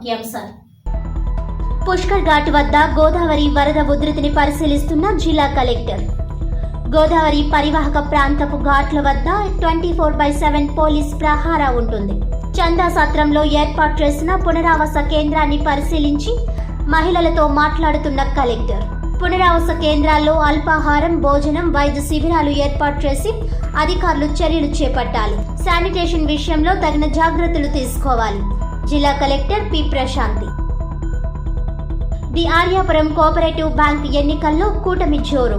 ముఖ్యాంశాలు. పుష్కర్ ఘాట్ వద్ద గోదావరి వరద ఉధృతిని పరిశీలిస్తున్న జిల్లా కలెక్టర్. గోదావరి పరివాహక ప్రాంతపు ఘాట్ల వద్ద 24/7 పోలీస్ ప్రహారా ఉంటుంది. చందా సత్రంలో ఏర్పాటు చేసిన పునరావాస కేంద్రాన్ని పరిశీలించి మహిళలతో మాట్లాడుతున్న కలెక్టర్. పునరావాస కేంద్రాల్లో అల్పాహారం, భోజనం, వైద్య శిబిరాలు ఏర్పాటు చేసి అధికారులు చర్యలు చేపట్టాలి. శానిటేషన్ విషయంలో తగిన జాగ్రత్తలు తీసుకోవాలి. జిల్లా collector P. Prashanti. The Aryapuram cooperative bank ఎన్నికల్లో కూటమి జోరు.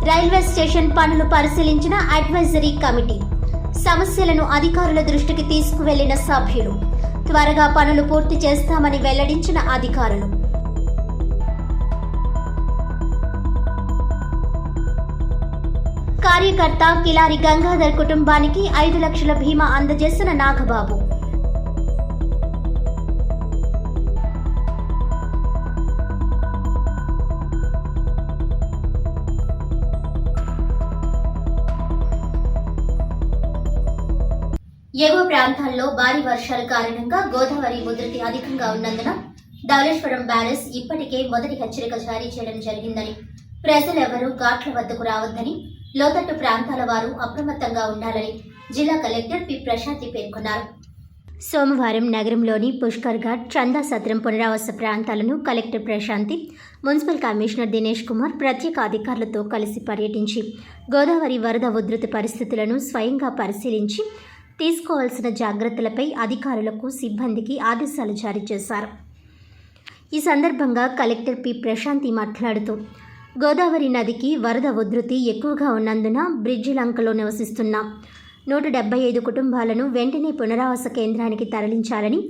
రైల్వే స్టేషన్ పనులు పరిశీలించిన అడ్వైజరీ కమిటీ. సమస్యలను అధికారుల దృష్టికి తీసుకువెళ్లిన సభ్యులు. త్వరగా పనులు పూర్తి చేస్తామని వెల్లడించిన అధికారులు. కార్యకర్త కిలారి గంగాధర్ కుటుంబానికి 5 లక్షల బీమా అందజేసిన నాగబాబు. ఎగువ ప్రాంతాల్లో భారీ వర్షాల కారణంగా గోదావరి ఉధృతి అధికంగా ఉన్నందున ధవళేశ్వరం బ్యారేజ్ ఇప్పటికే మొదటి హెచ్చరిక జారీ చేయడం జరిగిందని, ప్రజలెవరూ ఘాట్ల వద్దకు రావద్దని, లోతట్టు ప్రాంతాల వారు అప్రమత్తంగా ఉండాలని జిల్లా కలెక్టర్ పి. ప్రశాంతి పేర్కొన్నారు. సోమవారం నగరంలోని పుష్కర్ ఘాట్, చందా సత్రం పునరావాస ప్రాంతాలను collector Prashanti, municipal commissioner Dinesh Kumar ప్రత్యేక అధికారులతో కలిసి పర్యటించి గోదావరి వరద ఉధృతి పరిస్థితులను స్వయంగా పరిశీలించి తీసుకోవాల్సిన జాగ్రత్తలపై అధికారులకు, సిబ్బందికి ఆదేశాలు జారీ చేశారు. ఈ సందర్భంగా కలెక్టర్ పి. ప్రశాంతి మాట్లాడుతూ, గోదావరి నదికి వరద ఉధృతి ఎక్కువగా ఉన్నందున బ్రిడ్జి లంకలో నివసిస్తున్న 175 కుటుంబాలను వెంటనే పునరావాస కేంద్రానికి తరలించాలని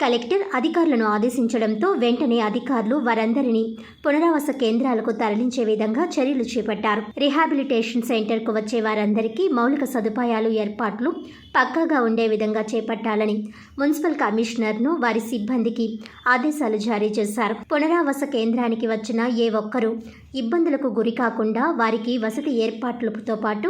కలెక్టర్ అధికారులను ఆదేశించడంతో వెంటనే అధికారులు వారందరినీ పునరావాస కేంద్రాలకు తరలించే విధంగా చర్యలు చేపట్టారు. రిహాబిలిటేషన్ సెంటర్కు వచ్చే వారందరికీ మౌలిక సదుపాయాలు ఏర్పాట్లు పక్కాగా ఉండే విధంగా చేపట్టాలని మున్సిపల్ కమిషనర్ను, వారి సిబ్బందికి ఆదేశాలు జారీ చేశారు. పునరావాస కేంద్రానికి వచ్చిన ఏ ఒక్కరూ ఇబ్బందులకు గురి కాకుండా వారికి వసతి ఏర్పాట్లతో పాటు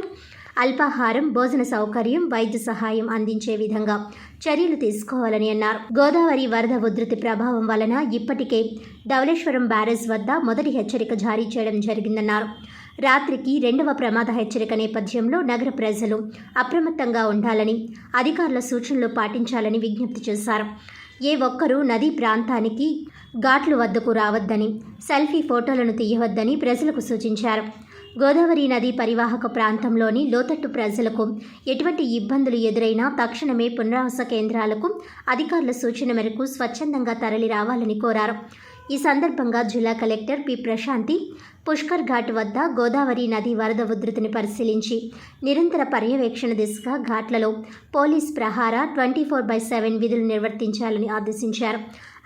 అల్పాహారం, భోజన సౌకర్యం, వైద్య సహాయం అందించే విధంగా చర్యలు తీసుకోవాలని అన్నారు. గోదావరి వరద ఉధృతి ప్రభావం వలన ఇప్పటికే ధవళేశ్వరం బ్యారేజ్ వద్ద మొదటి హెచ్చరిక జారీ చేయడం జరిగిందన్నారు. రాత్రికి 2వ ప్రమాద హెచ్చరిక నేపథ్యంలో నగర ప్రజలు అప్రమత్తంగా ఉండాలని, అధికారుల సూచనలు పాటించాలని విజ్ఞప్తి చేశారు. ఏ ఒక్కరూ నదీ ప్రాంతానికి, ఘాట్ల వద్దకు రావద్దని, సెల్ఫీ ఫోటోలను తీయవద్దని ప్రజలకు సూచించారు. గోదావరి నదీ పరివాహక ప్రాంతంలోని లోతట్టు ప్రజలకు ఎటువంటి ఇబ్బందులు ఎదురైనా తక్షణమే పునరావాస కేంద్రాలకు అధికారుల సూచన మేరకు స్వచ్ఛందంగా తరలి రావాలని కోరారు. ఈ సందర్భంగా జిల్లా కలెక్టర్ పి. ప్రశాంతి పుష్కర్ ఘాట్ వద్ద గోదావరి నది వరద ఉధృతిని పరిశీలించి నిరంతర పర్యవేక్షణ దిశగా ఘాట్లలో పోలీస్ ప్రహారా 24/7 విధులు నిర్వర్తించాలని ఆదేశించారు.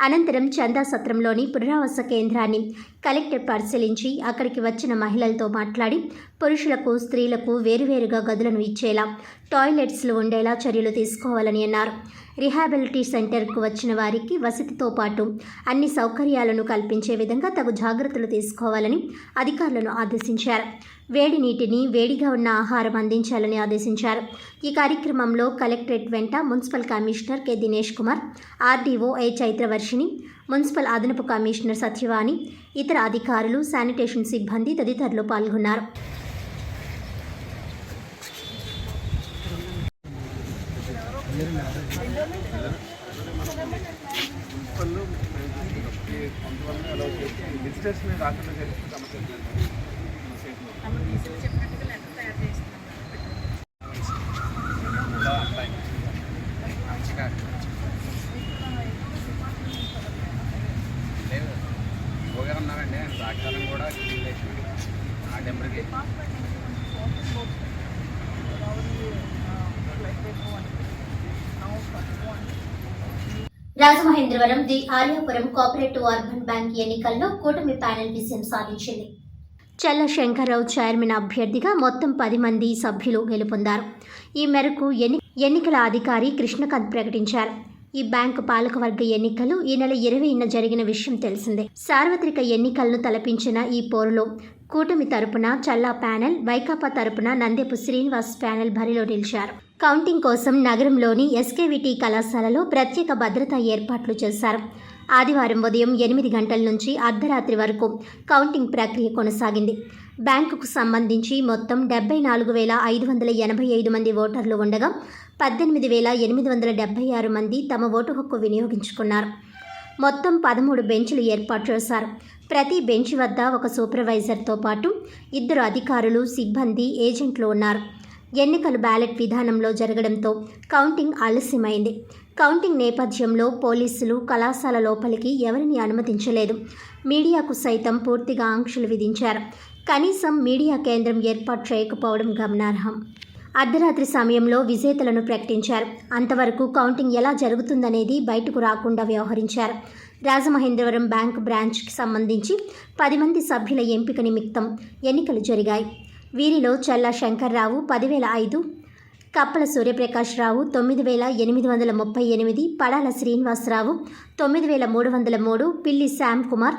అనంతరం చందా సత్రంలోని పునరావాస కేంద్రాన్ని కలెక్టర్ పరిశీలించి అక్కడికి వచ్చిన మహిళలతో మాట్లాడి పురుషులకు, స్త్రీలకు వేరువేరుగా గదులను ఇచ్చేలా, టాయిలెట్స్లు ఉండేలా చర్యలు తీసుకోవాలని అన్నారు. రిహాబిలిటీ సెంటర్కు వచ్చిన వారికి వసతితో పాటు అన్ని సౌకర్యాలను కల్పించే విధంగా తగు జాగ్రత్తలు తీసుకోవాలని అధికారులను ఆదేశించారు. వేడి నీటిని, వేడిగా ఉన్న ఆహారం అందించాలని ఆదేశించారు. ఈ కార్యక్రమంలో కలెక్టరేట్ వెంట municipal commissioner K. Dinesh Kumar, RDO A. Chaitravarshini, municipal అదనపు కమిషనర్ సత్యవాణి, ఇతర అధికారులు, శానిటేషన్ సిబ్బంది తదితరులు పాల్గొన్నారు. సాక్షాలం కూడా ఆ టెంపర్కి Rajamahendravaram the Aryapuram cooperative urban bank ఎన్నికల్లో కూటమి ప్యానెల్ విజయం సాధించింది. చల్ల శంకర్రావు చైర్మన్ అభ్యర్థిగా మొత్తం 10 మంది సభ్యులు గెలుపొందారు. ఈ మేరకు ఎన్నికల అధికారి కృష్ణకాంత్ ప్రకటించారు. ఈ బ్యాంకు పాలకవర్గ ఎన్నికలు ఈ నెల 20న జరిగిన విషయం తెలిసిందే. సార్వత్రిక ఎన్నికలను తలపించిన ఈ పోరులో కూటమి తరపున చల్లా ప్యానెల్, వైకాపా తరపున నందెపు శ్రీనివాస్ ప్యానెల్ బరిలో నిలిచారు. కౌంటింగ్ కోసం నగరంలోని ఎస్కేవిటి కళాశాలలో ప్రత్యేక భద్రతా ఏర్పాట్లు చేశారు. ఆదివారం ఉదయం 8 గంటల నుంచి అర్ధరాత్రి వరకు కౌంటింగ్ ప్రక్రియ కొనసాగింది. బ్యాంకుకు సంబంధించి మొత్తం 74,585 మంది ఓటర్లు ఉండగా 18,876 మంది తమ ఓటు హక్కు వినియోగించుకున్నారు. మొత్తం 13 బెంచ్లు ఏర్పాటు చేశారు. ప్రతి బెంచ్ వద్ద ఒక సూపర్వైజర్తో పాటు 2 అధికారులు, సిబ్బంది, ఏజెంట్లు ఉన్నారు. ఎన్నికలు బ్యాలెట్ విధానంలో జరగడంతో కౌంటింగ్ ఆలస్యమైంది. కౌంటింగ్ నేపథ్యంలో పోలీసులు కళాశాల లోపలికి ఎవరిని అనుమతించలేదు. మీడియాకు సైతం పూర్తిగా ఆంక్షలు విధించారు. కనీసం మీడియా కేంద్రం ఏర్పాటు చేయకపోవడం గమనార్హం. అర్ధరాత్రి సమయంలో విజేతలను ప్రకటించారు. అంతవరకు కౌంటింగ్ ఎలా జరుగుతుందనేది బయటకు రాకుండా వ్యవహరించారు. రాజమహేంద్రవరం బ్యాంక్ బ్రాంచ్కి సంబంధించి 10 మంది సభ్యుల ఎంపిక నిమిత్తం ఎన్నికలు జరిగాయి. వీరిలో చల్లా శంకర్రావు 10,005, కప్పల సూర్యప్రకాశ్రావు 9,838, పడాల శ్రీనివాసరావు 9,303, పిల్లి శ్యామ్ కుమార్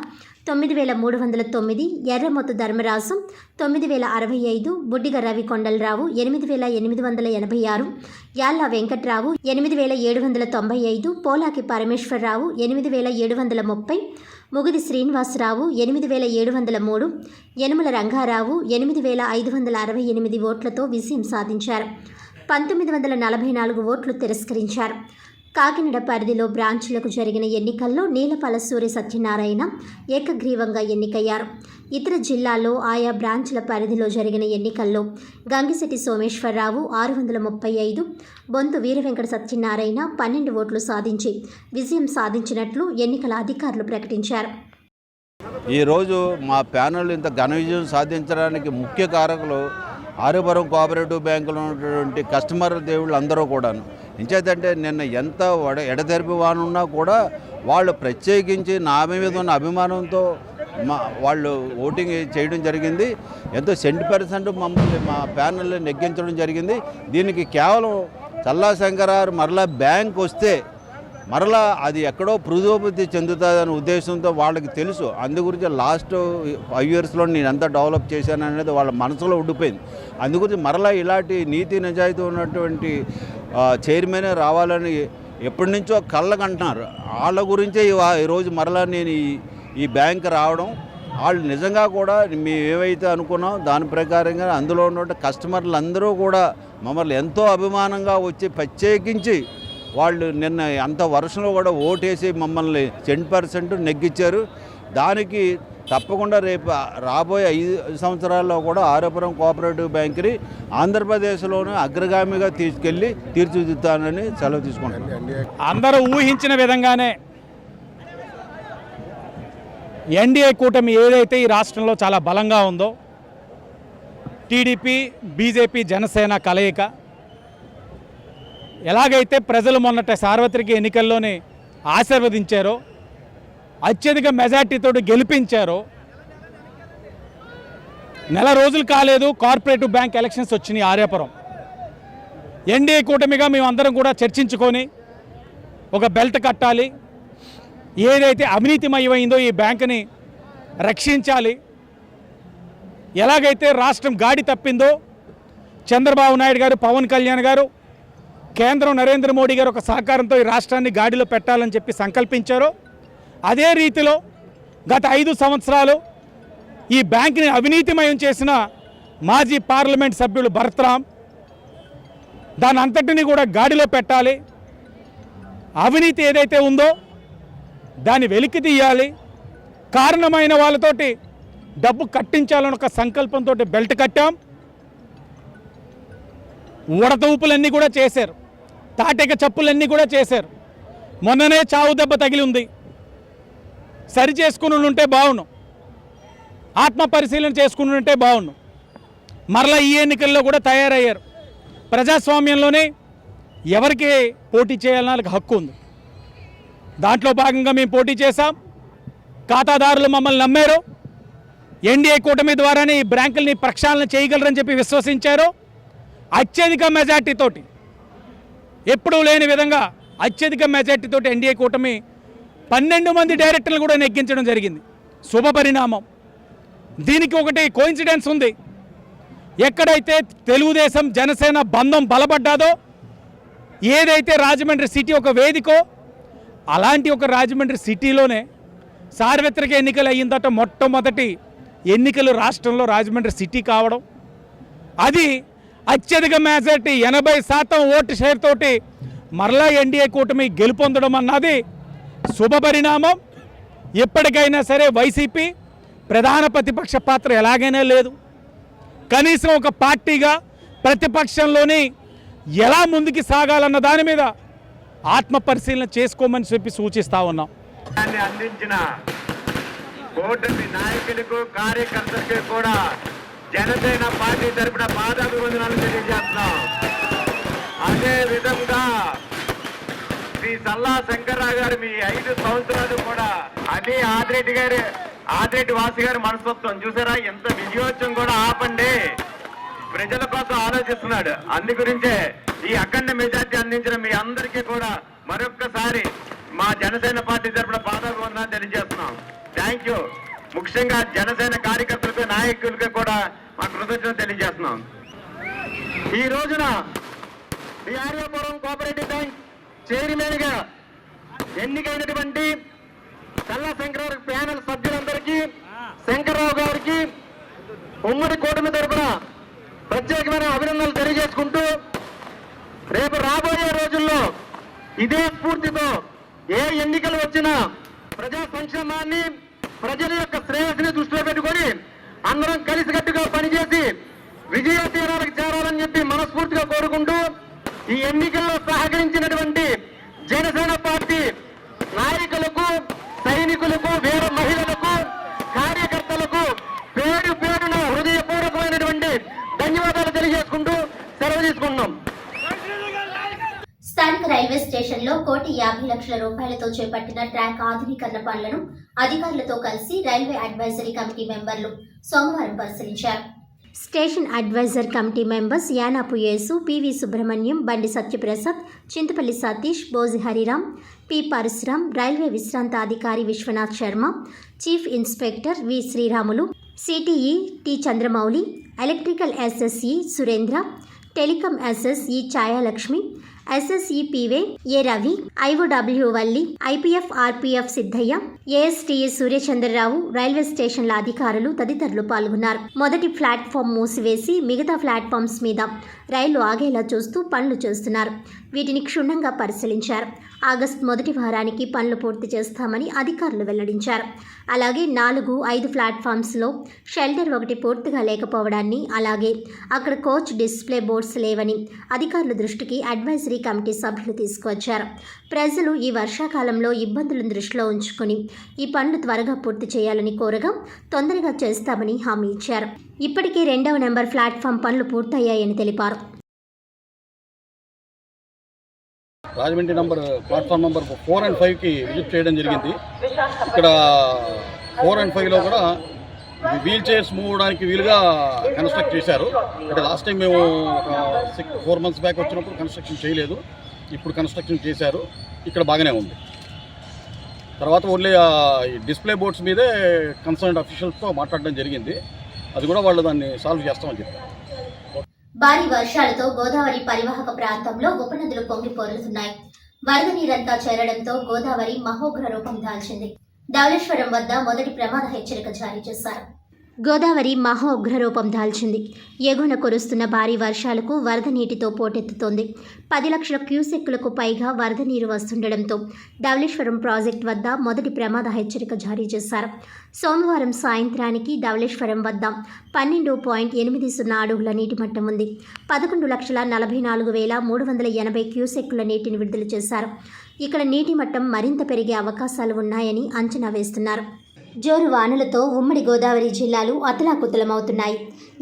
9,309, ఎర్రమొత్తు ధర్మరాజు 9,065, బుడ్డిగ రవికొండలరావు 8,886, యాళ్ల వెంకట్రావు 8,795, పోలాకి పరమేశ్వరరావు 8,730, ముగిది శ్రీనివాసరావు 8,703, యనుమల రంగారావు 8,568 ఓట్లతో విజయం సాధించారు. 1944 ఓట్లు తిరస్కరించారు. కాకినాడ పరిధిలో బ్రాంచ్లకు జరిగిన ఎన్నికల్లో నీలపాల సూర్య సత్యనారాయణ ఏకగ్రీవంగా ఎన్నికయ్యారు. ఇతర జిల్లాల్లో ఆయా బ్రాంచ్ల పరిధిలో జరిగిన ఎన్నికల్లో గంగిశెట్టి సోమేశ్వరరావు 635, బొంతు వీరవెంకట సత్యనారాయణ 12 ఓట్లు సాధించి విజయం సాధించినట్లు ఎన్నికల అధికారులు ప్రకటించారు. ఈరోజు మా ప్యానెల్ ఇంత ఘన విజయం సాధించడానికి ముఖ్య కారకులు ఆర్యపురం కోఆపరేటివ్ బ్యాంకులో ఉన్నటువంటి కస్టమర్ దేవుళ్ళు అందరూ కూడాను. ఇంచేతంటే నిన్న ఎంత ఎడతెరిపి వానున్నా కూడా వాళ్ళు ప్రత్యేకించి నా మీద ఉన్న అభిమానంతో వాళ్ళు ఓటింగ్ చేయడం జరిగింది. ఎంతో 100% మమ్మల్ని మా ప్యానెల్ని నెగ్గించడం జరిగింది. దీనికి కేవలం చల్లా శంకరారు మరలా బ్యాంక్ వస్తే మరలా అది ఎక్కడో పురోగతి చెందుతుందనే ఉద్దేశంతో వాళ్ళకి తెలుసు. అందు గురించి లాస్ట్ 5 yearsలో నేను ఎంత డెవలప్ చేశాను అనేది వాళ్ళ మనసులో ఉండిపోయింది. అందుగురించి మరలా ఇలాంటి నీతి నిజాయితీ ఉన్నటువంటి చైర్మన్ రావాలని ఎప్పటి నుంచో కళ్ళకంటున్నారు. వాళ్ళ గురించే ఈరోజు మరలా నేను ఈ బ్యాంక్ రావడం, వాళ్ళు నిజంగా కూడా మేము ఏవైతే అనుకున్నాం దాని ప్రకారంగా అందులో ఉన్న కస్టమర్లు అందరూ కూడా మమ్మల్ని ఎంతో అభిమానంగా వచ్చి ప్రత్యేకించి వాళ్ళు నిన్న అంత వర్షంలో కూడా ఓటేసి మమ్మల్ని 10% నెగ్గించారు. దానికి తప్పకుండా రేపు రాబోయే 5 సంవత్సరాల్లో కూడా ఆర్యపురం కోఆపరేటివ్ బ్యాంక్ని ఆంధ్రప్రదేశ్లోనే అగ్రగామిగా తీసుకెళ్ళి తీర్చిదిద్దుతానని సెలవు తీసుకుంటాను. అందరూ ఊహించిన విధంగానే ఎన్డీఏ కూటమి ఏదైతే ఈ రాష్ట్రంలో చాలా బలంగా ఉందో, టీడీపీ, బీజేపీ, జనసేన కలయిక, ఎలాగైతే ప్రజలు మొన్నటి సార్వత్రిక ఎన్నికల్లోనే ఆశీర్వదించారో, అత్యధిక మెజార్టీతో గెలిపించారో, నెల రోజులు కాలేదు కార్పొరేటివ్ బ్యాంక్ ఎలక్షన్స్ వచ్చినాయి ఆర్యాపురం. ఎన్డీఏ కూటమిగా మేమందరం కూడా చర్చించుకొని ఒక బెల్ట్ కట్టాలి, ఏదైతే అవినీతిమయమైందో ఈ బ్యాంకుని రక్షించాలి, ఎలాగైతే రాష్ట్రం గాడి తప్పిందో చంద్రబాబు నాయుడు గారు, పవన్ కళ్యాణ్ గారు, కేంద్రం నరేంద్ర మోడీ గారు ఒక సహకారంతో ఈ రాష్ట్రాన్ని గాడిలో పెట్టాలని చెప్పి సంకల్పించారో, అదే రీతిలో గత 5 సంవత్సరాలు ఈ బ్యాంకుని అవినీతిమయం చేసిన మాజీ పార్లమెంట్ సభ్యులు భరత్రామ్, దాని అంతటిని కూడా గాడిలో పెట్టాలి, అవినీతి ఏదైతే ఉందో దాన్ని వెలికి తీయాలి, కారణమైన వాళ్ళతోటి డబ్బు కట్టించాలని ఒక సంకల్పంతో బెల్ట్ కట్టాం. ఉడత ఊపులన్నీ కూడా చేశారు, తాటెక చప్పులన్నీ కూడా చేశారు. మొన్ననే చావు దెబ్బ తగిలి ఉంది, సరి చేసుకుని ఉంటే బాగుండు, ఆత్మ పరిశీలన చేసుకుని ఉంటే బాగుండు. మరలా ఈ ఎన్నికల్లో కూడా తయారయ్యారు. ప్రజాస్వామ్యంలోనే ఎవరికి పోటీ చేయాలన్న హక్కు ఉంది. దాంట్లో భాగంగా మేము పోటీ చేశాం. ఖాతాదారులు మమ్మల్ని నమ్మారు. ఎన్డీఏ కూటమి ద్వారానే ఈ బ్యాంకుల్ని ప్రక్షాళన చేయగలరని చెప్పి విశ్వసించారు. అత్యధిక మెజార్టీతోటి, ఎప్పుడూ లేని విధంగా అత్యధిక మెజార్టీతోటి ఎన్డీఏ కూటమి 12 మంది డైరెక్టర్లు కూడా నెగ్గించడం జరిగింది. శుభ పరిణామం. దీనికి ఒకటి కోఇన్సిడెన్స్ ఉంది. ఎక్కడైతే తెలుగుదేశం జనసేన బంధం బలపడ్డాదో, ఏదైతే రాజమండ్రి సిటీ ఒక వేదికో, అలాంటి ఒక రాజమండ్రి సిటీలోనే సార్వత్రిక ఎన్నికలు అయ్యిందట. మొట్టమొదటి ఎన్నికలు రాష్ట్రంలో రాజమండ్రి సిటీ కావడం, అది అత్యధిక మెజారిటీ 80% ఓటు షేర్ తోటి మరలా ఎన్డీఏ కూటమి గెలుపొందడం అన్నది శుభపరిణామం. ఎప్పటికైనా సరే వైసీపీ ప్రధాన ప్రతిపక్ష పాత్ర ఎలాగైనా లేదు, కనీసం ఒక పార్టీగా ప్రతిపక్షంలోని ఎలా ముందుకు సాగాలన్న దాని మీద ఆత్మ పరిశీలన చేసుకోమని చెప్పి సూచిస్తా ఉన్నాం. అందించిన కూటమి నాయకులకు కార్యకర్తలకు కూడా జనసేన పార్టీ తరపున పాదాభివందనాలు తెలియజేస్తున్నాం. అదే విధంగా శ్రీ సల్లా శంకర్రావు గారు మీ 5 సంవత్సరాలు కూడా అది ఆదిరెడ్డి వాసి గారి మనస్తత్వం చూసారా, ఎంత విజయోత్సవం కూడా ఆపండి, ప్రజల కోసం ఆలోచిస్తున్నాడు. అందు గురించే ఈ అఖండ మెజార్టీ అందించిన మీ అందరికీ కూడా మరొక్కసారి మా జనసేన పార్టీ తరపున పాదాభివందనాలు తెలియజేస్తున్నాం. Thank you. ముఖ్యంగా జనసేన కార్యకర్తలకు నాయకులకు కూడా మా కృతజ్ఞతలు తెలియజేస్తున్నాం. ఈ రోజున బిఆర్ఏపురం కోఆపరేటివ్ బ్యాంక్ చైర్మన్ గా ఎన్నికైనటువంటి చల్లా శంకరరావు ప్యానెల్ సభ్యులందరికీ, శంకర్రావు గారికి ఉమ్మడి కూటమి తరపున ప్రత్యేకమైన అభినందనలు తెలియజేసుకుంటూ, రేపు రాబోయే రోజుల్లో ఇదే స్ఫూర్తితో ఏ ఎన్నికలు వచ్చినా ప్రజా సంక్షేమాన్ని, ప్రజల యొక్క శ్రేయస్సుని దృష్టిలో పెట్టుకొని అందరం కలిసికట్టుగా పనిచేసి విజయ తీరాలకు చేరాలని చెప్పి మనస్ఫూర్తిగా కోరుకుంటూ, ఈ ఎన్నికల్లో సహకరించినటువంటి జనసేన పార్టీ నాయకులకు, సైనికులకు, వీర మహిళలకు, కార్యకర్తలకు పేరు పేరున హృదయపూర్వకమైనటువంటి ధన్యవాదాలు తెలియజేసుకుంటూ సెలవు తీసుకుంటున్నాం. స్థానిక రైల్వే స్టేషన్లో 1,50,00,000 రూపాయలతో చేపట్టిన ట్రాక్ ఆధునీకరణ పనులను అధికారులతో కలిసి రైల్వే అడ్వైజరీ కమిటీ మెంబర్లు సోమవారం పరిశీలించారు. Station advisor committee members Yanapu Yesu, PV Subrahmanyam, Bandi Satyaprasad, Chintapalli Satish, Boji Hariram, P Parasuram, railway విశ్రాంత అధికారి Viswanath Sharma, chief inspector V Sriramulu, CTE T Chandramouli, electrical SSE Surendra, telecom SSE Chayalakshmi, SSE P Way A Ravi, IOW Valli, IPF RPF Siddaiah, ASTA Suryachandrarao, railway స్టేషన్ల అధికారులు తదితరులు పాల్గొన్నారు. మొదటి ప్లాట్ఫామ్ మూసివేసి మిగతా ప్లాట్ఫామ్స్ మీద రైళ్లు ఆగేలా చూస్తూ పనులు చేస్తున్నారు. వీటిని క్షుణ్ణంగా పరిశీలించారు. ఆగస్టు మొదటి వారానికి పనులు పూర్తి చేస్తామని అధికారులు వెల్లడించారు. అలాగే 4-5 ప్లాట్ఫామ్స్లో షెల్టర్ ఒకటి పూర్తిగా లేకపోవడాన్ని, అలాగే అక్కడ కోచ్ డిస్ప్లే బోర్డ్స్ లేవని అధికారుల దృష్టికి అడ్వైజరీ కమిటీ సభ్యులు తీసుకువచ్చారు. ప్రజలు ఈ వర్షాకాలంలో ఇబ్బందులను దృష్టిలో ఉంచుకొని ఈ పనులు త్వరగా పూర్తి చేయాలని కోరగా తొందరగా చేస్తామని హామీ ఇచ్చారు. ఇప్పటికే 2వ నెంబర్ ప్లాట్ఫామ్ పనులు పూర్తయ్యాయని తెలిపారు. రాజమండ్రి ప్లాట్ఫామ్ నెంబర్ 4 and 5కి విజిట్ చేయడం జరిగింది. ఇక్కడ 4 and 5లో కూడా వీల్ చైర్స్ మూవ్ అవడానికి వీలుగా కన్స్ట్రక్ట్ చేశారు. అంటే లాస్ట్ టైం మేము 4 months బ్యాక్ వచ్చినప్పుడు కన్స్ట్రక్షన్ చేయలేదు, ఇప్పుడు కన్స్ట్రక్షన్ చేశారు. ఇక్కడ బాగానే ఉంది. తర్వాత ఓన్లీ డిస్ప్లే బోర్డ్స్ మీదే కన్సర్న్డ్ అఫీషియల్స్తో మాట్లాడడం జరిగింది. అది కూడా వాళ్ళు దాన్ని సాల్వ్ చేస్తామని చెప్పారు. భారీ వర్షాలతో గోదావరి పరివాహక ప్రాంతంలో ఉపనదులు పొంగి పొర్లుతున్నాయి. వరద నీరంతా చేరడంతో గోదావరి మహోగ్ర రూపం దాల్చింది. ధవళేశ్వరం వద్ద మొదటి ప్రమాద హెచ్చరిక జారీ చేశారు. గోదావరి మహా ఉగ్రరూపం దాల్చింది. ఎగువన కురుస్తున్న భారీ వర్షాలకు వరద నీటితో పోటెత్తుతోంది. 10 లక్షల క్యూసెక్కులకు పైగా వరద నీరు వస్తుండటంతో ధవళేశ్వరం ప్రాజెక్టు వద్ద మొదటి ప్రమాద హెచ్చరిక జారీ చేశారు. సోమవారం సాయంత్రానికి ధవళేశ్వరం వద్ద 12.80 అడుగుల నీటి మట్టం ఉంది. 11,44,380 క్యూసెక్కుల నీటిని విడుదల చేశారు. ఇక్కడ నీటి మట్టం మరింత పెరిగే అవకాశాలు ఉన్నాయని అంచనా వేస్తున్నారు. జోరు వానలతో ఉమ్మడి గోదావరి జిల్లాలు అతలాకుతలమవుతున్నాయి.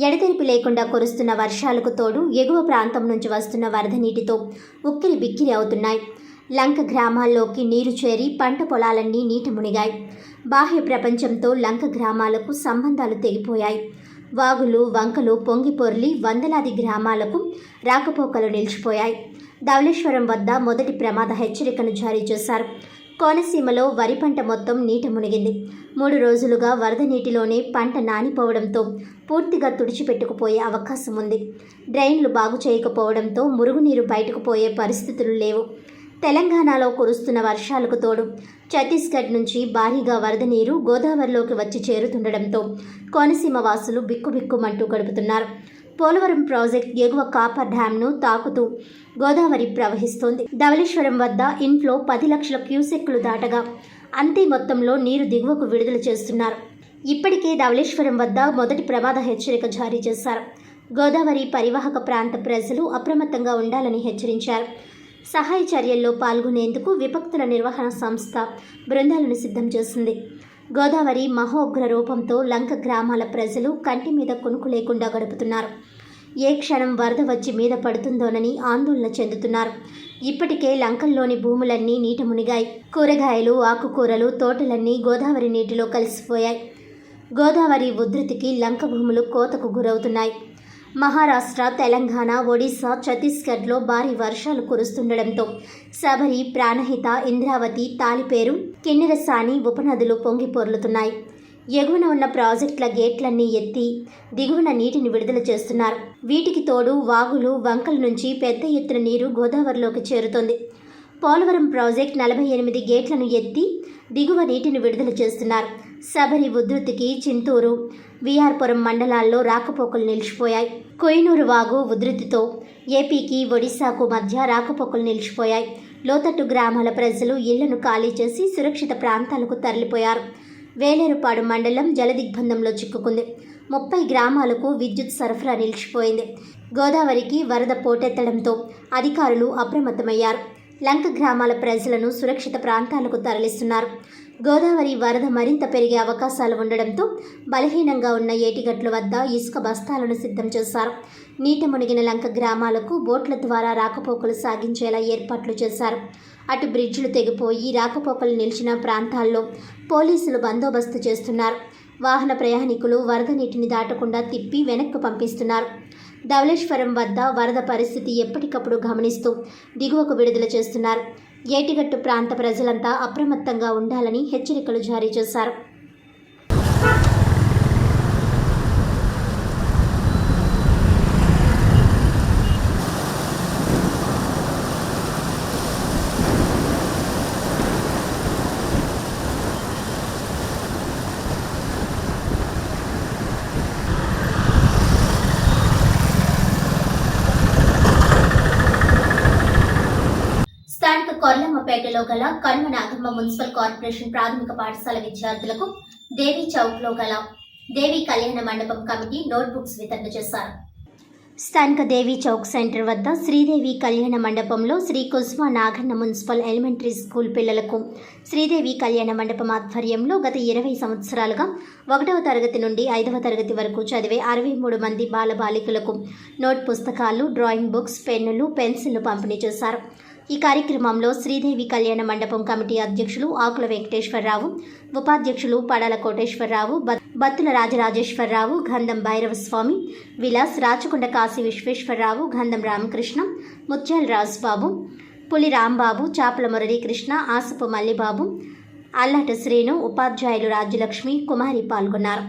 ఎడతెరిపి లేకుండా కురుస్తున్న వర్షాలకు తోడు ఎగువ ప్రాంతం నుంచి వస్తున్న వరద నీటితో ఉక్కిరి బిక్కిరి అవుతున్నాయి. లంక గ్రామాల్లోకి నీరు చేరి పంట పొలాలన్నీ నీట మునిగాయి. బాహ్య ప్రపంచంతో లంక గ్రామాలకు సంబంధాలు తెగిపోయాయి. వాగులు వంకలు పొంగి పొర్లి వందలాది గ్రామాలకు రాకపోకలు నిలిచిపోయాయి. ధవళేశ్వరం వద్ద మొదటి ప్రమాద హెచ్చరికను జారీ చేశారు. కోనసీమలో వరి పంట మొత్తం నీట మునిగింది. 3 రోజులుగా వరద నీటిలోనే పంట నానిపోవడంతో పూర్తిగా తుడిచిపెట్టుకుపోయే అవకాశం ఉంది. డ్రైన్లు బాగు చేయకపోవడంతో మురుగునీరు బయటకు పోయే పరిస్థితులు లేవు. తెలంగాణలో కురుస్తున్న వర్షాలకు తోడు ఛత్తీస్గఢ్ నుంచి భారీగా వరద నీరు గోదావరిలోకి వచ్చి చేరుతుండడంతో కోనసీమ వాసులు బిక్కుబిక్కుమంటూ గడుపుతున్నారు. పోలవరం ప్రాజెక్ట్ ఎగువ కాపర్ డ్యాంను తాకుతూ గోదావరి ప్రవహిస్తోంది. ధవళేశ్వరం వద్ద ఇన్ఫ్లో 10 లక్షల క్యూసెక్కులు దాటగా అంతే మొత్తంలో నీరు దిగువకు విడుదల చేస్తున్నారు. ఇప్పటికే ధవళేశ్వరం వద్ద మొదటి ప్రమాద హెచ్చరిక జారీ చేశారు. గోదావరి పరివాహక ప్రాంత ప్రజలు అప్రమత్తంగా ఉండాలని హెచ్చరించారు. సహాయ చర్యల్లో పాల్గొనేందుకు విపత్తుల నిర్వహణ సంస్థ బృందాలను సిద్ధం చేసింది. గోదావరి మహోగ్ర రూపంతో లంక గ్రామాల ప్రజలు కంటి మీద కునుకు లేకుండా గడుపుతున్నారు. ఏ క్షణం వరద వచ్చి మీద పడుతుందోనని ఆందోళన చెందుతున్నారు. ఇప్పటికే లంకల్లోని భూములన్నీ నీట మునిగాయి. కూరగాయలు, ఆకుకూరలు, తోటలన్నీ గోదావరి నీటిలో కలిసిపోయాయి. గోదావరి ఉధృతికి లంక భూములు కోతకు గురవుతున్నాయి. మహారాష్ట్ర, తెలంగాణ, ఒడిశా, ఛత్తీస్గఢ్లో భారీ వర్షాలు కురుస్తుండడంతో శబరి, ప్రాణహిత, ఇంద్రావతి, తాలిపేరు, కిన్నెరసాని ఉపనదులు పొంగి పొర్లుతున్నాయి. ఎగువన ఉన్న ప్రాజెక్టుల గేట్లన్నీ ఎత్తి దిగువన నీటిని విడుదల చేస్తున్నారు. వీటికి తోడు వాగులు, వంకల నుంచి పెద్ద ఎత్తున నీరు గోదావరిలోకి చేరుతోంది. పోలవరం ప్రాజెక్ట్ 48 గేట్లను ఎత్తి దిగువ నీటిని విడుదల చేస్తున్నారు. శబరి ఉధృతికి చింతూరు, విఆర్పురం మండలాల్లో రాకపోకలు నిలిచిపోయాయి. కొయ్యూరు వాగు ఉధృతితో ఏపీకి, ఒడిశాకు మధ్య రాకపోకలు నిలిచిపోయాయి. లోతట్టు గ్రామాల ప్రజలు ఇళ్లను ఖాళీ చేసి సురక్షిత ప్రాంతాలకు తరలిపోయారు. వేలేరుపాడు మండలం జలదిగ్బంధంలో చిక్కుకుంది. 30 గ్రామాలకు విద్యుత్ సరఫరా నిలిచిపోయింది. గోదావరికి వరద పోటెత్తడంతో అధికారులు అప్రమత్తమయ్యారు. లంక గ్రామాల ప్రజలను సురక్షిత ప్రాంతాలకు తరలిస్తున్నారు. గోదావరి వరద మరింత పెరిగే అవకాశాలు ఉండడంతో బలహీనంగా ఉన్న ఏటిగట్ల వద్ద ఇసుక బస్తాలను సిద్ధం చేశారు. నీట మునిగిన లంక గ్రామాలకు బోట్ల ద్వారా రాకపోకలు సాగించేలా ఏర్పాట్లు చేశారు. అటు బ్రిడ్జిలు తెగిపోయి రాకపోకలు నిలిచిన ప్రాంతాల్లో పోలీసులు బందోబస్తు చేస్తున్నారు. వాహన ప్రయాణికులు వరద నీటిని దాటకుండా తిప్పి వెనక్కు పంపిస్తున్నారు. ధవళేశ్వరం వద్ద వరద పరిస్థితి ఎప్పటికప్పుడు గమనిస్తూ దిగువకు విడుదల చేస్తున్నారు. ఏటిగట్టు ప్రాంత ప్రజలంతా అప్రమత్తంగా ఉండాలని హెచ్చరికలు జారీ చేశారు. స్థానిక కొర్లమ్మపేటలో గల కనుమ నాగమ్మ మున్సిపల్ కార్పొరేషన్ ప్రాథమిక పాఠశాల విద్యార్థులకు దేవీ చౌక్లో గల దేవీ కళ్యాణ మండపం కమిటీ నోట్బుక్స్ వితరణ చేశారు. స్థానిక దేవీ చౌక్ సెంటర్ వద్ద శ్రీదేవి కళ్యాణ మండపంలో Sri Kusma Naganna municipal elementary school పిల్లలకు శ్రీదేవి కళ్యాణ మండపం ఆధ్వర్యంలో గత 20 సంవత్సరాలుగా 1వ తరగతి నుండి 5వ తరగతి వరకు చదివే 63 మంది బాలబాలికలకు నోట్ పుస్తకాలు, డ్రాయింగ్ బుక్స్, పెన్నులు, పెన్సిళ్లు పంపిణీ చేశారు. ఈ కార్యక్రమంలో శ్రీదేవి కళ్యాణ మండపం కమిటీ అధ్యక్షులు ఆకుల వెంకటేశ్వరరావు, ఉపాధ్యక్షులు పడాల కోటేశ్వరరావు, బత్తుల రాజరాజేశ్వరరావు, గంధం భైరవస్వామి, విలాస్, రాచకొండ కాశీ విశ్వేశ్వరరావు, గంధం రామకృష్ణ, ముత్యాల రాజుబాబు, పులి రాంబాబు, చాపల మురళీకృష్ణ, ఆసపు మల్లిబాబు, అల్లాట శ్రీను, ఉపాధ్యాయులు రాజ్యలక్ష్మి, కుమారి పాల్గొన్నారు.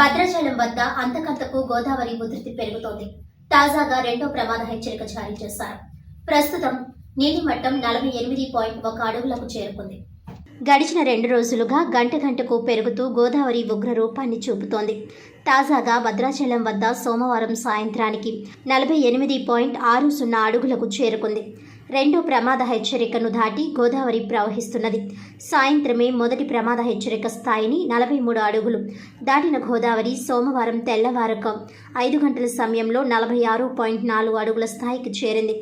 భద్రాచలం వద్ద అంతకంతకు గోదావరి ఉధృతి పెరుగుతోంది. తాజాగా రెండో ప్రమాద హెచ్చరిక జారీ చేశారు. ప్రస్తుతం నీటి మట్టం 48.1 అడుగులకు చేరుకుంది. గడిచిన 2 రోజులుగా గంటకు పెరుగుతూ గోదావరి ఉగ్ర రూపాన్ని చూపుతోంది. తాజాగా భద్రాచలం వద్ద సోమవారం సాయంత్రానికి 48.60 అడుగులకు చేరుకుంది. రెండో ప్రమాద హెచ్చరికను దాటి గోదావరి ప్రవహిస్తున్నది. సాయంత్రమే మొదటి ప్రమాద హెచ్చరిక స్థాయిని 43 అడుగులు దాటిన గోదావరి సోమవారం తెల్లవారక 5 గంటల సమయంలో 46.4 అడుగుల స్థాయికి చేరింది.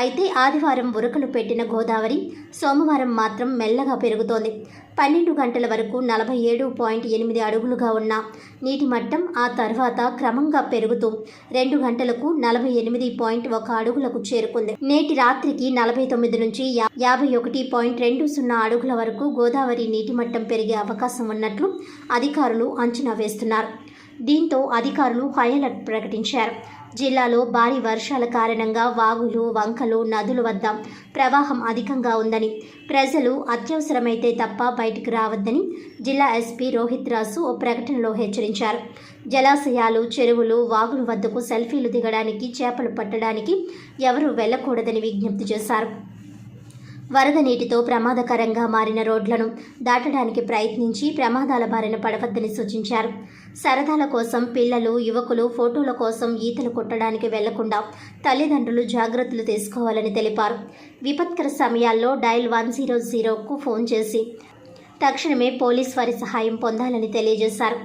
అయితే ఆదివారం ఉరకలు పెట్టిన గోదావరి సోమవారం మాత్రం మెల్లగా పెరుగుతోంది. 12 గంటల వరకు 47.8 అడుగులుగా ఉన్న నీటి మట్టం ఆ తర్వాత క్రమంగా పెరుగుతూ 2 గంటలకు 48.1 అడుగులకు చేరుకుంది. నేటి రాత్రికి 49 నుంచి 51.20 అడుగుల వరకు గోదావరి నీటి మట్టం పెరిగే అవకాశం ఉన్నట్లు అధికారులు అంచనా వేస్తున్నారు. దీంతో అధికారులు హై అలర్ట్ ప్రకటించారు. జిల్లాలో భారీ వర్షాల కారణంగా వాగులు, వంకలు, నదుల వద్ద ప్రవాహం అధికంగా ఉందని, ప్రజలు అత్యవసరమైతే తప్ప బయటకు రావద్దని జిల్లా ఎస్పీ రోహిత్ రాసు ఓ ప్రకటనలో హెచ్చరించారు. జలాశయాలు, చెరువులు, వాగుల వద్దకు సెల్ఫీలు దిగడానికి, చేపలు పట్టడానికి ఎవరూ వెళ్లకూడదని విజ్ఞప్తి చేశారు. వరద నీటితో ప్రమాదకరంగా మారిన రోడ్లను దాటడానికి ప్రయత్నించి ప్రమాదాల బారిన పడవద్దని సూచించారు. సరదాల కోసం పిల్లలు, యువకులు ఫోటోల కోసం ఈతలు కొట్టడానికి వెళ్లకుండా తల్లిదండ్రులు జాగ్రత్తలు తీసుకోవాలని తెలిపారు. విపత్కర సమయాల్లో డయల్ 100కు ఫోన్ చేసి తక్షణమే పోలీస్ వారి సహాయం పొందాలని తెలియజేశారు.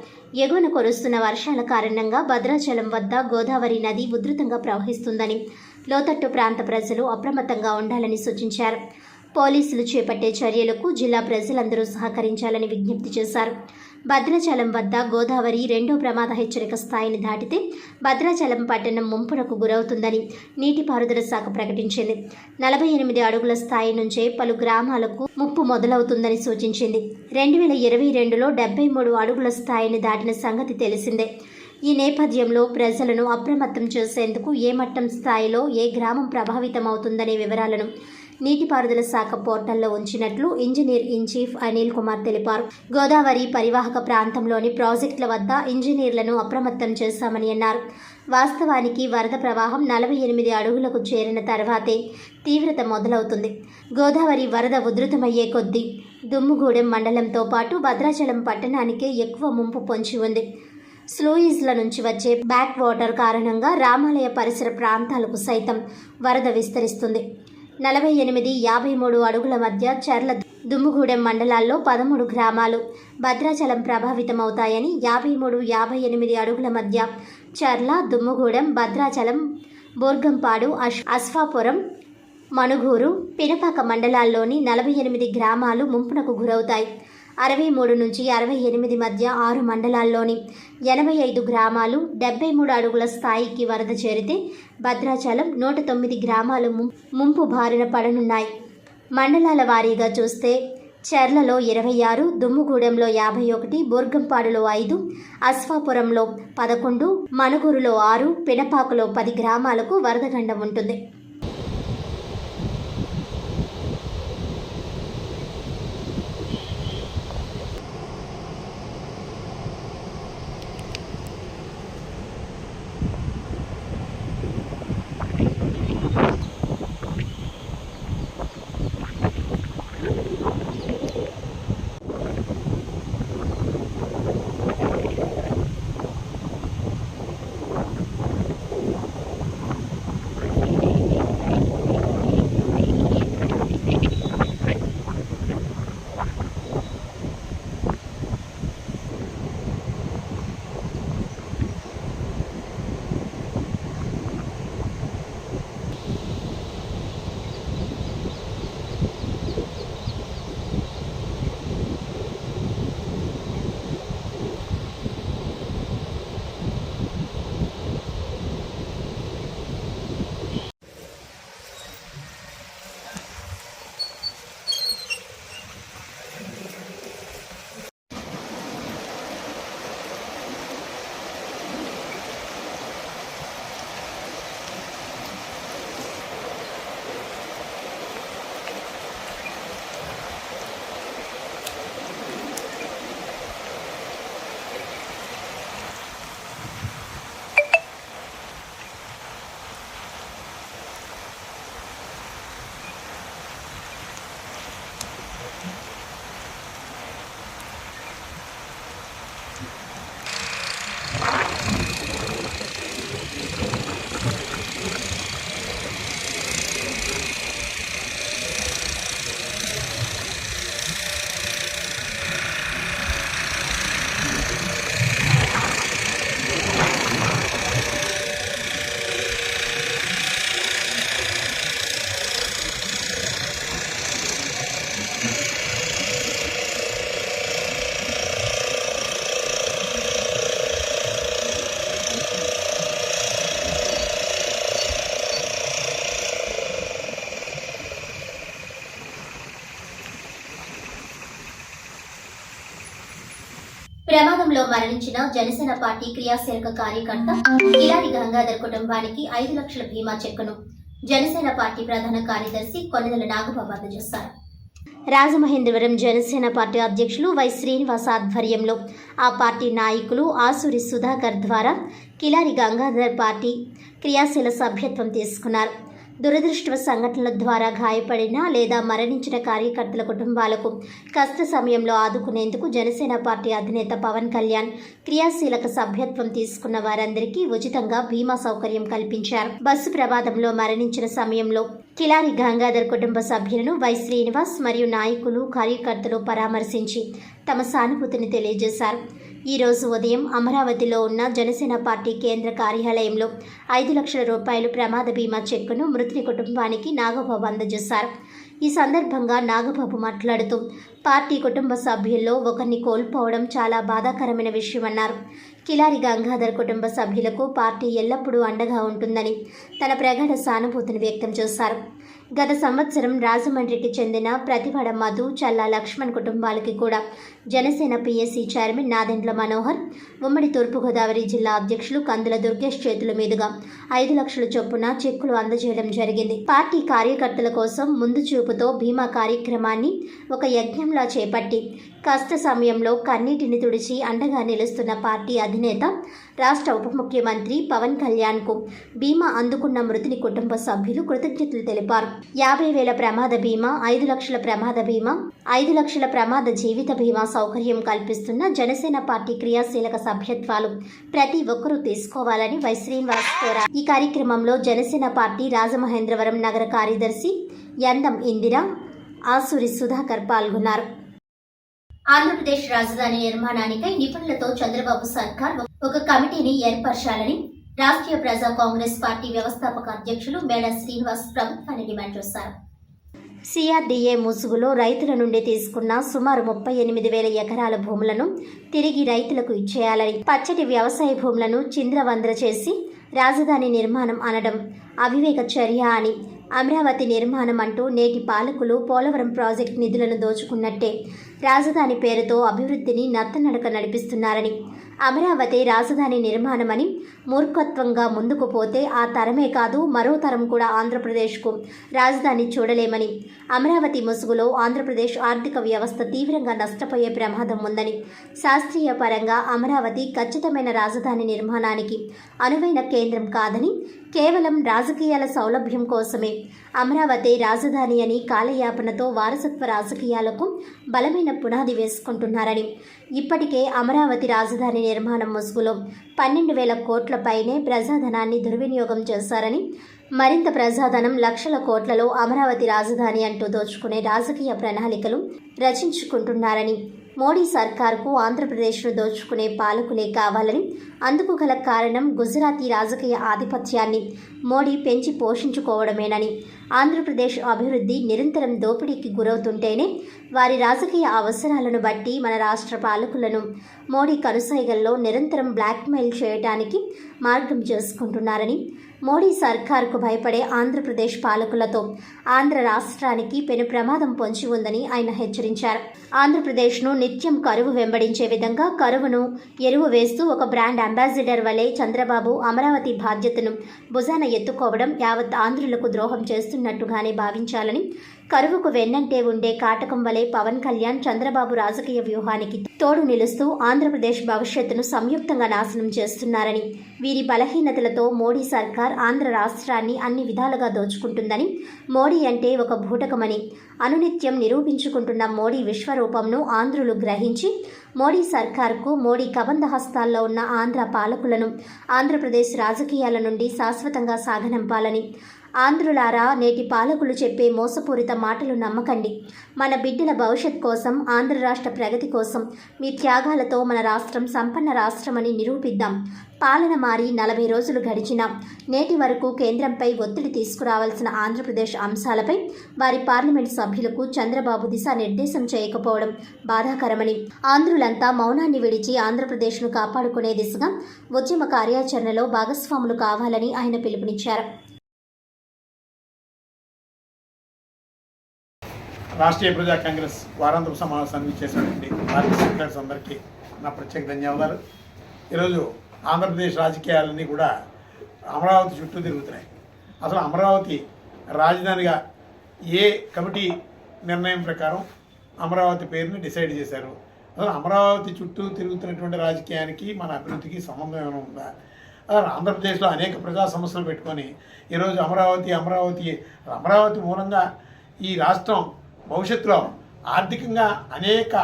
ఎగువన కురుస్తున్న వర్షాల కారణంగా భద్రాచలం వద్ద గోదావరి నది ఉధృతంగా ప్రవహిస్తుందని, లోతట్టు ప్రాంత ప్రజలు అప్రమత్తంగా ఉండాలని సూచించారు. పోలీసులు చేపట్టే చర్యలకు జిల్లా ప్రజలందరూ సహకరించాలని విజ్ఞప్తి చేశారు. భద్రాచలం వద్ద గోదావరి రెండో ప్రమాద హెచ్చరిక స్థాయిని దాటితే భద్రాచలం పట్టణం ముంపునకు గురవుతుందని నీటిపారుదల శాఖ ప్రకటించింది. 48 అడుగుల స్థాయి నుంచే పలు గ్రామాలకు ముప్పు మొదలవుతుందని సూచించింది. 2022లో 73 అడుగుల స్థాయిని దాటిన సంగతి తెలిసిందే. ఈ నేపథ్యంలో ప్రజలను అప్రమత్తం చేసేందుకు ఏ మట్టం స్థాయిలో ఏ గ్రామం ప్రభావితమవుతుందనే వివరాలను నీటిపారుదల శాఖ పోర్టల్లో ఉంచినట్లు engineer in chief Anil Kumar తెలిపారు. గోదావరి పరివాహక ప్రాంతంలోని ప్రాజెక్టుల వద్ద ఇంజనీర్లను అప్రమత్తం చేశామని అన్నారు. వాస్తవానికి వరద ప్రవాహం 48 అడుగులకు చేరిన తర్వాతే తీవ్రత మొదలవుతుంది. గోదావరి వరద ఉధృతమయ్యే కొద్దీ దుమ్ముగూడెం మండలంతో పాటు భద్రాచలం పట్టణానికే ఎక్కువ ముంపు పొంచి ఉంది. స్లూయిజ్ల నుంచి వచ్చే బ్యాక్ వాటర్ కారణంగా రామాలయ పరిసర ప్రాంతాలకు సైతం వరద విస్తరిస్తుంది. 48-53 అడుగుల మధ్య చర్ల, దుమ్ముగూడెం మండలాల్లో 13 గ్రామాలు భద్రాచలం ప్రభావితమవుతాయని, 53-58 అడుగుల మధ్య చర్ల, దుమ్ముగూడెం, భద్రాచలం, బోర్గంపాడు, అశ్వాపురం, మణుగూరు, పినపాక మండలాల్లోని 48 గ్రామాలు ముంపునకు గురవుతాయి. 63-68 మధ్య 6 మండలాల్లోని 85 గ్రామాలు 73 అడుగుల స్థాయికి వరద చేరితే భద్రాచలం 109 గ్రామాలు ముంపు బారిన పడనున్నాయి. మండలాల వారీగా చూస్తే చర్లలో 26, దుమ్ముగూడెంలో 51, బోర్గంపాడులో 5, అశ్వాపురంలో 11, మణుగూరులో 6, పినపాకలో 10 గ్రామాలకు వరదగండం ఉంటుంది. ఖమ్మంలో మరణించిన జనసేన పార్టీ క్రియాశీలక కార్యకర్త కిలారి గంగాధర్ కుటుంబానికి 5 లక్షల బీమా చెక్కును జనసేన పార్టీ ప్రధాన కార్యదర్శి కొనిదెల నాగబాబు అందజేశారు. రాజమహేంద్రవరం జనసేన పార్టీ అధ్యక్షులు వై శ్రీనివాస్ ఆధ్వర్యంలో ఆ పార్టీ నాయకులు ఆసూరి సుధాకర్ ద్వారా కిలారి గంగాధర్ పార్టీ క్రియాశీల సభ్యత్వం తీసుకున్నారు. దురదృష్టవ సంఘటనల ద్వారా గాయపడిన లేదా మరణించిన కార్యకర్తల కుటుంబాలకు కష్ట సమయంలో ఆదుకునేందుకు జనసేన పార్టీ అధినేత పవన్ కళ్యాణ్ క్రియాశీలక సభ్యత్వం తీసుకున్న వారందరికీ ఉచితంగా బీమా సౌకర్యం కల్పించారు. బస్సు ప్రమాదంలో మరణించిన సమయంలో కిలారి గంగాధర్ కుటుంబ సభ్యులను వై శ్రీనివాస్ మరియు నాయకులు కార్యకర్తలు పరామర్శించి తమ సానుభూతిని తెలియజేశారు. ఈ రోజు ఉదయం అమరావతిలో ఉన్న జనసేన పార్టీ కేంద్ర కార్యాలయంలో 5 లక్షల రూపాయలు ప్రమాద బీమా చెక్కును మృతుని కుటుంబానికి నాగబాబు అందజేశారు. ఈ సందర్భంగా నాగబాబు మాట్లాడుతూ పార్టీ కుటుంబ సభ్యుల్లో ఒకరిని కోల్పోవడం చాలా బాధాకరమైన విషయమన్నారు. కిలారి గంగాధర్ కుటుంబ సభ్యులకు పార్టీ ఎల్లప్పుడూ అండగా ఉంటుందని తన ప్రగాఢ సానుభూతిని వ్యక్తం చేశారు. గత సంవత్సరం రాజమండ్రికి చెందిన ప్రతివాడ మధు, చల్లా లక్ష్మణ్ కుటుంబాలకి కూడా జనసేన పిఎస్సి చైర్మన్ నాదెండ్ల మనోహర్, ఉమ్మడి తూర్పుగోదావరి జిల్లా అధ్యక్షులు కందుల దుర్గేష్ చేతుల మీదుగా 5 లక్షల చొప్పున చెక్కులు అందజేయడం జరిగింది. పార్టీ కార్యకర్తల కోసం ముందు చూపుతో బీమా కార్యక్రమాన్ని ఒక యజ్ఞంలా చేపట్టి కష్ట సమయంలో కన్నీటిని తుడిచి అండగా నిలుస్తున్న పార్టీ అధినేత రాష్ట్ర ఉప ముఖ్యమంత్రి పవన్ కళ్యాణ్కు బీమా అందుకున్న మృతుని కుటుంబ సభ్యులు కృతజ్ఞతలు తెలిపారు. 50,000 ప్రమాద బీమా, 5 లక్షల ప్రమాద బీమా, 5 లక్షల ప్రమాద జీవిత బీమా సౌకర్యం కల్పిస్తున్న జనసేన పార్టీ క్రియాశీలక సభ్యత్వాలు ప్రతి ఒక్కరూ తీసుకోవాలని వై శ్రీనివాస్ కోరారు. ఈ కార్యక్రమంలో జనసేన పార్టీ రాజమహేంద్రవరం నగర కార్యదర్శి యందం ఇందిరా, ఆసూరి సుధాకర్ పాల్గొన్నారు. ఆంధ్రప్రదేశ్ రాజధాని నిర్మాణానికై నిపుణులతో చంద్రబాబు సర్కార్ ఒక కమిటీని ఏర్పరచాలని రాష్ట్రీయ ప్రజా కాంగ్రెస్ పార్టీ వ్యవస్థాపక అధ్యక్షులు మేడా శ్రీనివాస్ ప్రభుత్వాన్ని డిమాండ్ చేశారు. సిఆర్డీఏ ముసుగులో రైతుల నుండి తీసుకున్న సుమారు 38,000 ఎకరాల భూములను తిరిగి రైతులకు ఇచ్చేయాలని, పచ్చటి వ్యవసాయ భూములను చింద్రవంద్ర చేసి రాజధాని నిర్మాణం అనడం అవివేక చర్య అని, అమరావతి నిర్మాణం అంటూ నేటి పాలకులు పోలవరం ప్రాజెక్టు నిధులను దోచుకున్నట్టే రాజధాని పేరుతో అభివృద్ధిని నత్తనడక నడిపిస్తున్నారని, అమరావతి రాజధాని నిర్మాణమని మూర్ఖత్వంగా ముందుకు పోతే ఆ తరమే కాదు మరో తరం కూడా ఆంధ్రప్రదేశ్కు రాజధాని చూడలేమని, అమరావతి ముసుగులో ఆంధ్రప్రదేశ్ ఆర్థిక వ్యవస్థ తీవ్రంగా నష్టపోయే ప్రమాదం ఉందని, శాస్త్రీయ పరంగా అమరావతి ఖచ్చితమైన రాజధాని నిర్మాణానికి అనువైన కేంద్రం కాదని, కేవలం రాజకీయాల సౌలభ్యం కోసమే అమరావతి రాజధాని అని కాలయాపనతో వారసత్వ రాజకీయాలకు బలమైన పునాది వేసుకుంటున్నారని, ఇప్పటికే అమరావతి రాజధాని నిర్మాణం ముసుగులో 12,000 కోట్ల పైనే ప్రజాధనాన్ని దుర్వినియోగం చేశారని, మరింత ప్రజాధనం లక్షల కోట్లలో అమరావతి రాజధాని అంటూ దోచుకునే రాజకీయ ప్రణాళికలు రచించుకుంటున్నారని, మోడీ సర్కార్కు ఆంధ్రప్రదేశ్ను దోచుకునే పాలకులే కావాలని, అందుకు గల కారణం గుజరాతీ రాజకీయ ఆధిపత్యాన్ని మోడీ పెంచి పోషించుకోవడమేనని, ఆంధ్రప్రదేశ్ అభివృద్ధి నిరంతరం దోపిడీకి గురవుతుంటేనే వారి రాజకీయ అవసరాలను బట్టి మన రాష్ట్ర పాలకులను మోడీ కనుసైగల్లో నిరంతరం బ్లాక్మెయిల్ చేయడానికి మార్గం చేసుకుంటున్నారని, మోడీ సర్కార్కు భయపడే ఆంధ్రప్రదేశ్ పాలకులతో ఆంధ్ర రాష్ట్రానికి పెను ప్రమాదం పొంచి ఉందని ఆయన హెచ్చరించారు. ఆంధ్రప్రదేశ్ను నిత్యం కరువు వెంబడించే విధంగా కరువును ఎరువు వేస్తూ ఒక బ్రాండ్ అంబాసిడర్ వలె చంద్రబాబు అమరావతి బాధ్యతను భుజాన ఎత్తుకోవడం యావత్ ఆంధ్రులకు ద్రోహం చేస్తున్నట్టుగానే భావించాలని, కరువుకు వెన్నంటే ఉండే కాటకం వలె పవన్ కళ్యాణ్ చంద్రబాబు రాజకీయ వ్యూహానికి తోడు నిలుస్తూ ఆంధ్రప్రదేశ్ భవిష్యత్తును సంయుక్తంగా నాశనం చేస్తున్నారని, వీరి బలహీనతలతో మోడీ సర్కార్ ఆంధ్ర రాష్ట్రాన్ని అన్ని విధాలుగా దోచుకుంటుందని, మోడీ అంటే ఒక భూటకమని అనునిత్యం నిరూపించుకుంటున్న మోడీ విశ్వరూపంను ఆంధ్రులు గ్రహించి మోడీ సర్కార్కు, మోడీ కబంధ హస్తాల్లో ఉన్న ఆంధ్ర పాలకులను ఆంధ్రప్రదేశ్ రాజకీయాల నుండి శాశ్వతంగా సాగనంపాలని, ఆంధ్రులారా నేటి పాలకులు చెప్పే మోసపూరిత మాటలు నమ్మకండి. మన బిడ్డల భవిష్యత్ కోసం, ఆంధ్ర రాష్ట్ర ప్రగతి కోసం మీ త్యాగాలతో మన రాష్ట్రం సంపన్న రాష్ట్రమని నిరూపిద్దాం. పాలన మారి 40 రోజులు గడిచినా నేటి వరకు కేంద్రంపై ఒత్తిడి తీసుకురావాల్సిన ఆంధ్రప్రదేశ్ అంశాలపై వారి పార్లమెంటు సభ్యులకు చంద్రబాబు దిశానిర్దేశం చేయకపోవడం బాధాకరమని, ఆంధ్రులంతా మౌనాన్ని విడిచి ఆంధ్రప్రదేశ్ను కాపాడుకునే దిశగా ఉద్యమ కార్యాచరణలో భాగస్వాములు కావాలని ఆయన పిలుపునిచ్చారు. రాష్ట్రీయ ప్రజా కాంగ్రెస్ వారాంతపు సమావేశానికి చేసినటువంటి పార్టీ సెక్రటరీస్ అందరికీ నా ప్రత్యేక ధన్యవాదాలు. ఈరోజు ఆంధ్రప్రదేశ్ రాజకీయాలన్నీ కూడా అమరావతి చుట్టూ తిరుగుతున్నాయి. అసలు అమరావతి రాజధానిగా ఏ కమిటీ నిర్ణయం ప్రకారం అమరావతి పేరుని డిసైడ్ చేశారు? అసలు అమరావతి చుట్టూ తిరుగుతున్నటువంటి రాజకీయానికి మన అభివృద్ధికి సంబంధం ఏమైనా ఉందా? అసలు ఆంధ్రప్రదేశ్లో అనేక ప్రజా సమస్యలు పెట్టుకొని ఈరోజు అమరావతి మూలంగా ఈ రాష్ట్రం భవిష్యత్తులో ఆర్థికంగా అనేక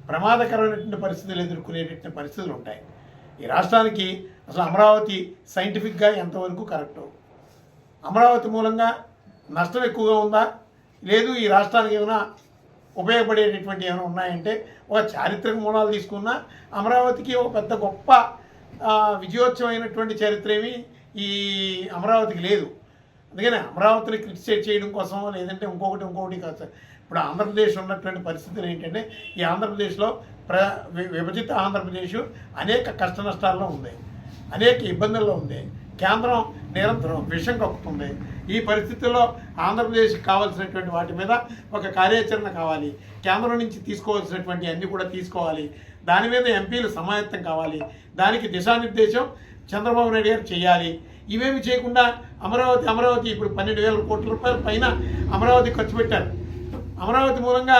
ప్రమాదకరమైనటువంటి పరిస్థితులు ఎదుర్కొనేటటువంటి పరిస్థితులు ఉంటాయి. ఈ రాష్ట్రానికి అసలు అమరావతి సైంటిఫిక్గా ఎంతవరకు కరెక్టు? అమరావతి మూలంగా నష్టం ఎక్కువగా ఉందా, లేదు ఈ రాష్ట్రానికి ఏమైనా ఉపయోగపడేటటువంటి ఏమైనా ఉన్నాయంటే, ఒక చారిత్రక మూలాలు తీసుకున్నా అమరావతికి ఒక పెద్ద గొప్ప విజయోత్సవమైనటువంటి చరిత్ర ఏమి ఈ అమరావతికి లేదు. అందుకని అమరావతిని క్రిటిసైజ్ చేయడం కోసం లేదంటే ఇంకొకటి కాదు. ఇప్పుడు ఆంధ్రప్రదేశ్ ఉన్నటువంటి పరిస్థితులు ఏంటంటే, ఈ ఆంధ్రప్రదేశ్లో విభజిత ఆంధ్రప్రదేశ్ అనేక కష్ట నష్టాల్లో ఉంది, అనేక ఇబ్బందుల్లో ఉంది. కేంద్రం నిరంతరం విషం కక్కుతుంది. ఈ పరిస్థితుల్లో ఆంధ్రప్రదేశ్కి కావాల్సినటువంటి వాటి మీద ఒక కార్యాచరణ కావాలి. కేంద్రం నుంచి తీసుకోవాల్సినటువంటి అన్నీ కూడా తీసుకోవాలి. దాని మీద ఎంపీలు సమాయత్తం కావాలి. దానికి దిశానిర్దేశం చంద్రబాబు నాయుడు గారు చేయాలి. ఇవేమి చేయకుండా అమరావతి ఇప్పుడు 12,000 కోట్ల రూపాయల పైన అమరావతి ఖర్చు పెట్టారు. అమరావతి మూలంగా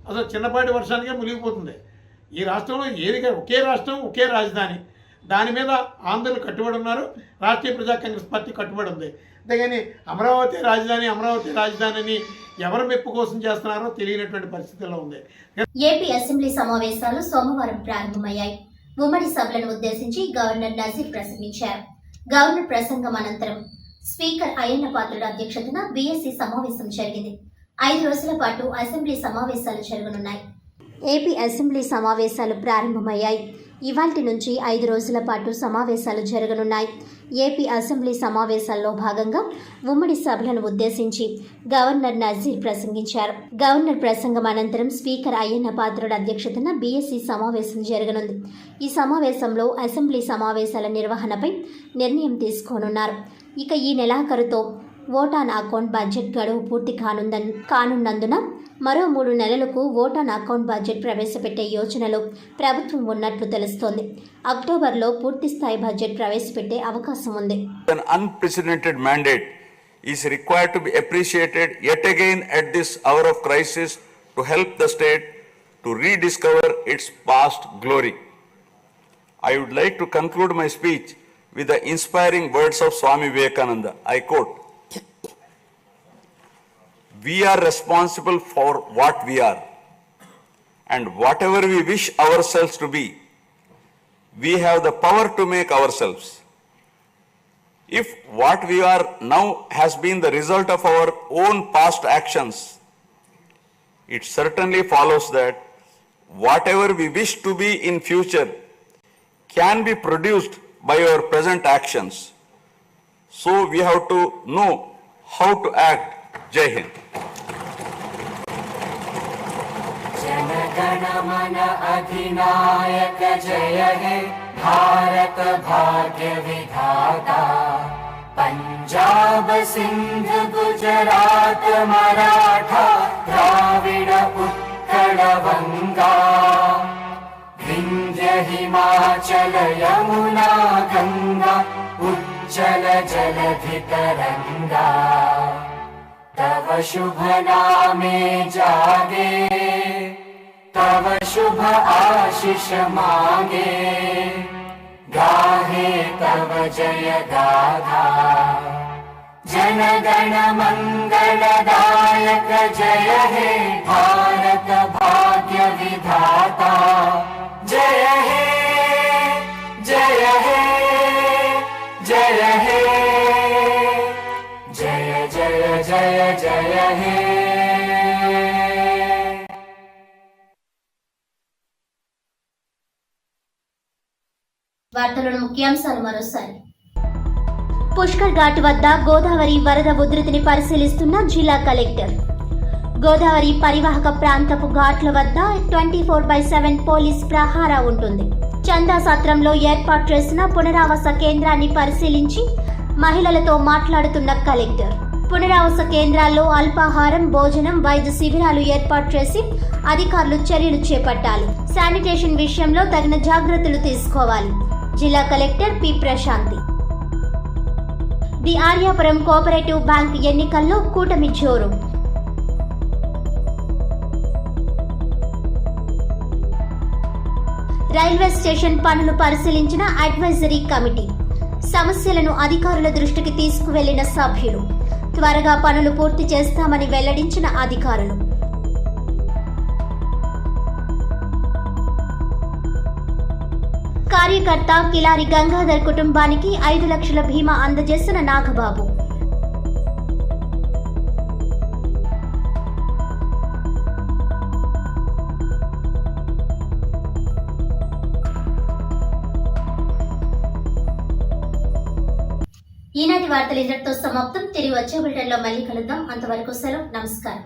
అసలు చిన్నపాటి వర్షానికే మునిగిపోతుంది. ఈ రాష్ట్రంలో ఏదిగా ఒకే రాష్ట్రం ఒకే రాజధాని, దాని మీద ఆందోళన కట్టుబడి ఉన్నారు. రాష్ట్రీయ ప్రజా కాంగ్రెస్ పార్టీ కట్టుబడి ఉంది. అంతేగాని అమరావతి రాజధాని అని ఎవరి మెప్పు కోసం చేస్తున్నారో తెలియనటువంటి పరిస్థితుల్లో ఉంది. ఏపీ అసెంబ్లీ సమావేశాలు సోమవారం ప్రారంభమయ్యాయి. ఉమ్మడి సభలను ఉద్దేశించి గవర్నర్ నజీర్ ప్రసంగించారు. గవర్నర్ ప్రసంగం అనంతరం స్పీకర్ అయ్యన్న పాత్రుడు అధ్యక్షతన బీఎస్సీ సమావేశం జరిగింది. 5 రోజుల పాటు అసెంబ్లీ సమావేశాలు జరగనున్నాయి. ఏపీ అసెంబ్లీ సమావేశాలు ప్రారంభమయ్యాయి. ఇవాల్టి నుంచి 5 రోజుల పాటు సమావేశాలు జరగనున్నాయి. ఏపీ అసెంబ్లీ సమావేశాల్లో భాగంగా ఉమ్మడి సభలను ఉద్దేశించి గవర్నర్ నజీర్ ప్రసంగించారు. గవర్నర్ ప్రసంగం అనంతరం స్పీకర్ అయ్యన్న పాత్రుడు అధ్యక్షతన బీఎస్సీ సమావేశం జరగనుంది. ఈ సమావేశంలో అసెంబ్లీ సమావేశాల నిర్వహణపై నిర్ణయం తీసుకోనున్నారు. ఇక ఈ నెలాఖరుతో ఓట్ ఆన్ అకౌంట్ బడ్జెట్ గడువు పూర్తి కానున్నందున మరో 3 నెలలకు ఓట్ ఆన్ అకౌంట్ బడ్జెట్ ప్రవేశపెట్టే యోచనలో ప్రభుత్వం ఉన్నట్లు తెలుస్తోంది. అక్టోబర్లో పూర్తి స్థాయి బడ్జెట్ ప్రవేశపెట్టే అవకాశం ఉంది. An unprecedented mandate is required to be appreciated yet again at this hour of crisis to help the state to rediscover its past glory. I would like to conclude my speech with the inspiring words of Swami Vivekananda. I quote, "We are responsible for what we are, and whatever we wish ourselves to be, we have the power to make ourselves. If what we are now has been the result of our own past actions, it certainly follows that whatever we wish to be in future can be produced by our present actions. So we have to know how to act." Jai Hind. जनगण मन अधिनायक जय हे भारत भाग्य विधाता, पंजाब सिंध गुजरात मराठा द्राविड उत्कल गंगा, विंध्य हिमाचल यमुना गंगा उज्जल जलधि तरंगा, तव शुभ नामे जागे, तव शुभ आशीष मांगे, गाहे तव जय गाथा। जनगण मंगलदायक जय हे भारत भाग्य विधाता, जय हे जय हे जय हे जय जय जय जय हे। వార్తలను ముఖ్యాంశాలు మరోసారి. పుష్కర్ ఘాట్ వద్ద గోదావరి వరద ఉధృతిని పరిశీలిస్తున్న జిల్లా కలెక్టర్. గోదావరి పరివాహక ప్రాంతపు ఘాట్ల వద్ద 24/7 పోలీస్ ప్రహారా ఉంటుంది. చందా సత్రంలో ఏర్పాటు చేసిన పునరావాస కేంద్రాన్ని పరిశీలించి మహిళలతో మాట్లాడుతున్న కలెక్టర్. పునరావాస కేంద్రాల్లో అల్పాహారం, భోజనం, వైద్య శిబిరాలు ఏర్పాటు చేసి అధికారులు చర్యలు చేపట్టాలి. శానిటేషన్ విషయంలో తగిన జాగ్రత్తలు తీసుకోవాలి. జిల్లా collector P. Prashanti. The Aryapuram cooperative bank ఎన్నికల్లో కూటమి జోరు. రైల్వే స్టేషన్ పనులు పరిశీలించిన అడ్వైజరీ కమిటీ. సమస్యలను అధికారుల దృష్టికి తీసుకువెళ్లిన సభ్యులు. త్వరగా పనులు పూర్తి చేస్తామని వెల్లడించిన అధికారులు. కార్యకర్త కిలారి గంగాధర్ కుటుంబానికి 5 లక్షల బీమా అందజేసిన నాగబాబు. ఈనాటి వార్తలు ఇంతటితో సమాప్తం. తిరిగి వచ్చే బులెటిన్లో మళ్ళీ కలుద్దాం. అంతవరకు సెలవు. నమస్కారం.